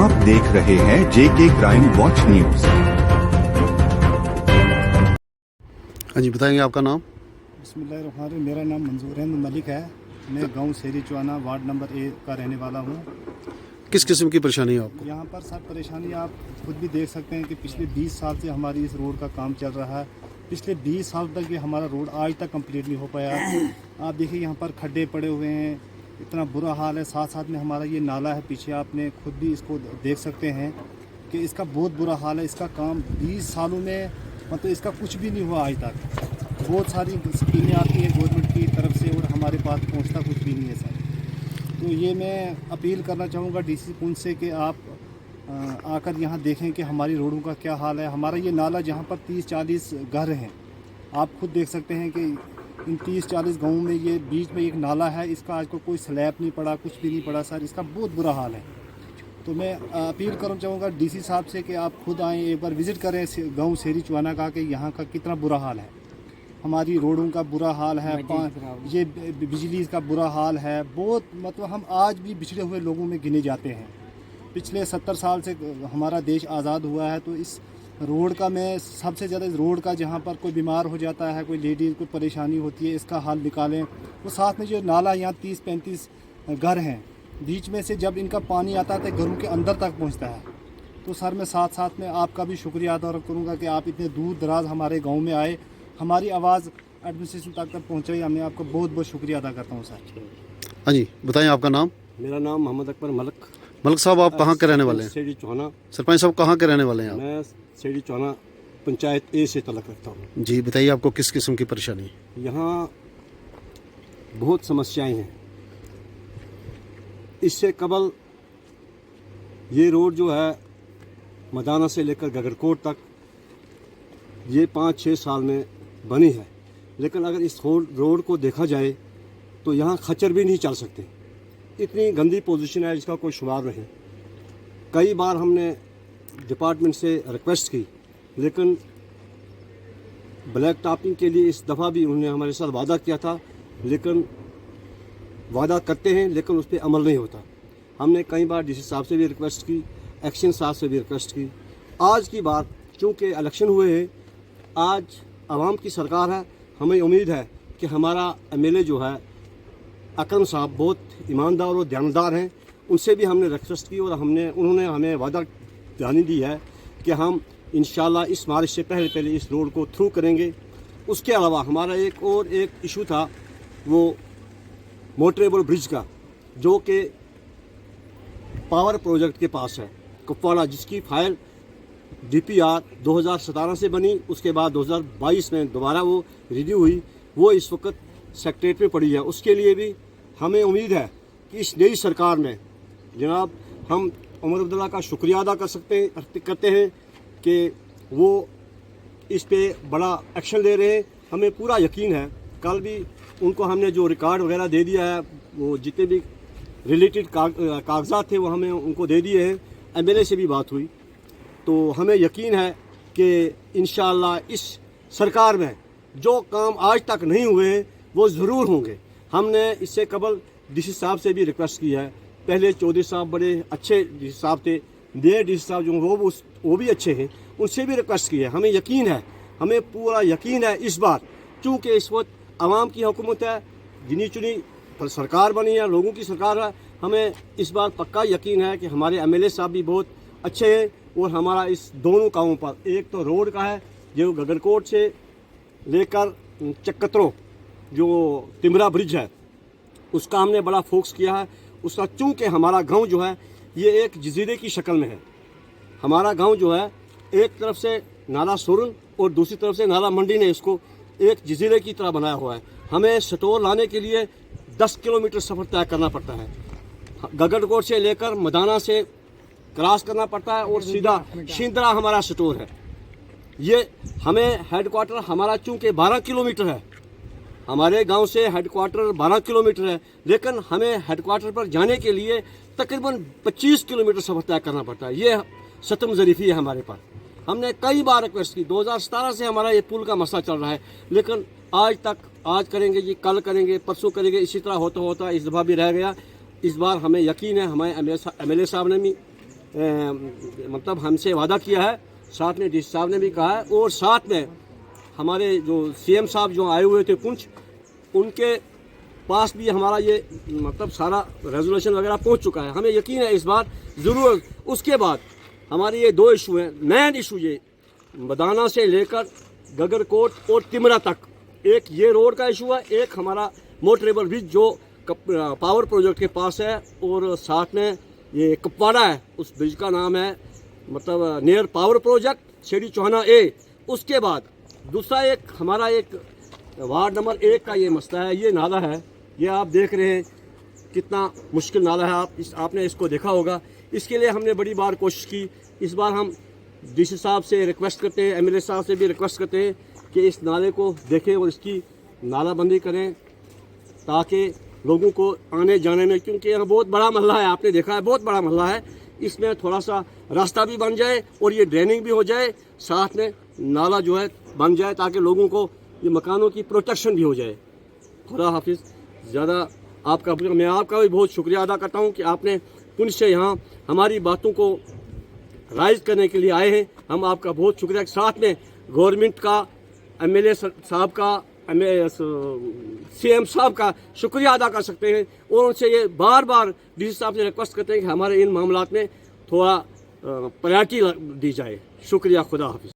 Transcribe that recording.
आप देख रहे हैं जेके क्राइम वॉच न्यूज। हाँ जी, बताएंगे आपका नाम। बिस्मिल्लाहिर्रहमानिर्रहीम। मेरा नाम मंजूर अहमद मलिक है। मैं गांव शेरी चुआना वार्ड नंबर 1 का रहने वाला हूं। किस किस्म की परेशानी है आपको? यहां पर सर परेशानी आप खुद भी देख सकते हैं कि पिछले 20 साल से हमारी इस रोड का काम चल रहा है। पिछले 20 साल तक ये हमारा रोड आज तक कंप्लीट नहीं हो पाया। आप देखिए यहां पर खड्डे पड़े हुए हैं, इतना बुरा हाल है। साथ साथ में हमारा ये नाला है पीछे, आपने खुद भी इसको देख सकते हैं कि इसका बहुत बुरा हाल है। इसका काम 20 सालों में मतलब इसका कुछ भी नहीं हुआ आज तक। बहुत सारी स्कीमें आती हैं गवर्नमेंट की तरफ से और हमारे पास पहुंचता कुछ भी नहीं है सर। तो ये मैं अपील करना चाहूँगा डीसी पुंछ से कि आप आकर यहाँ देखें कि हमारी रोडों का क्या हाल है। हमारा ये नाला जहाँ पर 30-40 घर हैं, आप खुद देख सकते हैं कि इन 30-40 गाँवों में ये बीच में एक नाला है, इसका आज को कोई स्लैब नहीं पड़ा, कुछ भी नहीं पड़ा सर। इसका बहुत बुरा हाल है। तो मैं अपील करना चाहूँगा डीसी साहब से कि आप खुद आएँ, एक बार विज़िट करें गाँव शेरी चुआना का कि यहाँ का कितना बुरा हाल है। हमारी रोडों का बुरा हाल है, ये बिजली का बुरा हाल है। बहुत मतलब हम आज भी बिछड़े हुए लोगों में गिने जाते हैं। पिछले 70 साल से हमारा देश आज़ाद हुआ है, तो इस रोड का मैं सबसे ज़्यादा इस रोड का जहाँ पर कोई बीमार हो जाता है, कोई लेडीज़ को परेशानी होती है, इसका हल निकालें। वो साथ में जो नाला यहाँ 30-35 घर हैं, बीच में से जब इनका पानी आता है तो घरों के अंदर तक पहुँचता है। तो सर मैं साथ साथ में आपका भी शुक्रिया अदा करूँगा कि आप इतने दूर दराज हमारे गाँव में आए, हमारी आवाज़ एडमिनिस्ट्रेशन तक पहुँचाई। मैं आपका बहुत बहुत शुक्रिया अदा करता हूँ सर। हाँ जी, बताएं आपका नाम। मेरा नाम मोहम्मद अकबर मलिक। मलिक साहब, आप कहाँ के रहने वाले हैं? शेरी चौहाना। सरपंच साहब कहाँ के रहने वाले हैं आप? मैं शेरी चौहाना पंचायत ए से तलक रखता हूँ। जी बताइए, आपको किस किस्म की परेशानी है? यहाँ बहुत समस्याएं हैं। इससे कबल ये रोड जो है मदाना से लेकर गगरकोट तक ये 5-6 साल में बनी है, लेकिन अगर इस रोड को देखा जाए तो यहाँ खच्चर भी नहीं चल सकते। इतनी गंदी पोजीशन है, इसका कोई शुमार नहीं। कई बार हमने डिपार्टमेंट से रिक्वेस्ट की, लेकिन ब्लैक टॉपिंग के लिए इस दफ़ा भी उन्होंने हमारे साथ वादा किया था, लेकिन वादा करते हैं लेकिन उस पर अमल नहीं होता। हमने कई बार डीसी साहब से भी रिक्वेस्ट की, एक्शन साहब से भी रिक्वेस्ट की। आज की बात, चूँकि इलेक्शन हुए हैं, आज आवाम की सरकार है, हमें उम्मीद है कि हमारा एमएलए जो है अकरम साहब बहुत ईमानदार और ध्यानदार हैं। उनसे भी हमने रिक्वेस्ट की और उन्होंने हमें वादा जानी दी है कि हम इंशाल्लाह इस मार्च से पहले इस रोड को थ्रू करेंगे। उसके अलावा हमारा एक इशू था, वो मोटरेबल ब्रिज का, जो कि पावर प्रोजेक्ट के पास है कुपवाड़ा, जिसकी फाइल DPR 2017 से बनी, उसके बाद 2022 में दोबारा वो रिव्यू हुई, वो इस वक्त सेक्रेटरी में पड़ी है। उसके लिए भी हमें उम्मीद है कि इस नई सरकार में जनाब हम उमर अब्दुल्ला का शुक्रिया अदा करते हैं कि वो इस पे बड़ा एक्शन ले रहे हैं। हमें पूरा यकीन है, कल भी उनको हमने जो रिकॉर्ड वगैरह दे दिया है, वो जितने भी रिलेटेड कागजात थे वो हमें उनको दे दिए हैं। एमएलए से भी बात हुई, तो हमें यकीन है कि इंशाअल्लाह इस सरकार में जो काम आज तक नहीं हुए हैं वो ज़रूर होंगे। हमने इससे कबल डीसी साहब से भी रिक्वेस्ट की है। पहले चौधरी साहब बड़े अच्छे डीसी साहब थे, नए डीसी साहब जो वो भी अच्छे हैं, उनसे भी रिक्वेस्ट की है। हमें यकीन है, हमें पूरा यकीन है इस बार, चूँकि इस वक्त आवाम की हुकूमत है, गिनी चुनी सरकार बनी है, लोगों की सरकार है। हमें इस बार पक्का यकीन है कि हमारे एमएलए साहब भी बहुत अच्छे हैं और हमारा इस दोनों कामों पर, एक तो रोड का है जो गगरकोट से लेकर चक्कतरों जो तिमरा ब्रिज है, उसका हमने बड़ा फोकस किया है। उसका चूँकि हमारा गांव जो है ये एक जजीरे की शक्ल में है। हमारा गांव जो है एक तरफ से नाला सुरन और दूसरी तरफ से नाला मंडी ने इसको एक जजीरे की तरह बनाया हुआ है। हमें स्टोर लाने के लिए 10 किलोमीटर सफ़र तय करना पड़ता है। गगरकोट से लेकर मदाना से क्रॉस करना पड़ता है और सीधा शिंदरा हमारा स्टोर है। ये हमें हेडक्वार्टर हमारा चूँकि 12 किलोमीटर है, हमारे गांव से हेडक्वार्टर 12 किलोमीटर है, लेकिन हमें हेडक्वार्टर पर जाने के लिए तकरीबन 25 किलोमीटर सफ़र तय करना पड़ता है। ये सतम ज़रीफ़ी है हमारे पास। हमने कई बार रिक्वेस्ट की, 2017 से हमारा ये पुल का मसला चल रहा है, लेकिन आज तक, आज करेंगे जी, कल करेंगे, परसों करेंगे, इसी तरह होता होता इस दफ़ा भी रह गया। इस बार हमें यकीन है, हमारे एमएलए साहब ने भी मतलब हमसे वादा किया है, साथ में डीसी साहब ने भी कहा है, और साथ में हमारे जो सीएम साहब जो आए हुए थे पुंछ, उनके पास भी हमारा ये मतलब सारा रेजोल्यूशन वगैरह पहुंच चुका है। हमें यकीन है इस बार ज़रूर। उसके बाद हमारे ये 2 इशू हैं, मेन इशू ये मदाना से लेकर गगरकोट और तिमरा तक, एक ये रोड का इशू है, एक हमारा मोटरेबल ब्रिज जो पावर प्रोजेक्ट के पास है, और साथ में ये कपवाड़ा है, उस ब्रिज का नाम है मतलब नियर पावर प्रोजेक्ट शेडी चौहाना ए। उसके बाद दूसरा एक हमारा एक वार्ड नंबर 1 का ये मसला है, ये नाला है, ये आप देख रहे हैं कितना मुश्किल नाला है, आपने इसको देखा होगा। इसके लिए हमने बड़ी बार कोशिश की। इस बार हम डीसी साहब से रिक्वेस्ट करते हैं, एमएलए साहब से भी रिक्वेस्ट करते हैं कि इस नाले को देखें और इसकी नालाबंदी करें, ताकि लोगों को आने जाने में, क्योंकि यहाँ बहुत बड़ा मोहल्ला है, आपने देखा है बहुत बड़ा मोहल्ला है, इसमें थोड़ा सा रास्ता भी बन जाए और ये ड्रेनिंग भी हो जाए, साथ में नाला जो है बन जाए, ताकि लोगों को ये मकानों की प्रोटेक्शन भी हो जाए। खुदा हाफिज़। ज़्यादा मैं आपका भी बहुत शुक्रिया अदा करता हूँ कि आपने पुण्य से यहाँ हमारी बातों को राइज करने के लिए आए हैं। हम आपका बहुत शुक्रिया, साथ में गवर्नमेंट का, एमएलए साहब का, सीएम साहब का शुक्रिया अदा कर सकते हैं, और उनसे ये बार बार डीसी साहब से रिक्वेस्ट करते हैं कि हमारे इन मामलात में थोड़ा प्रायोरिटी दी जाए। शुक्रिया। खुदा हाफिज़।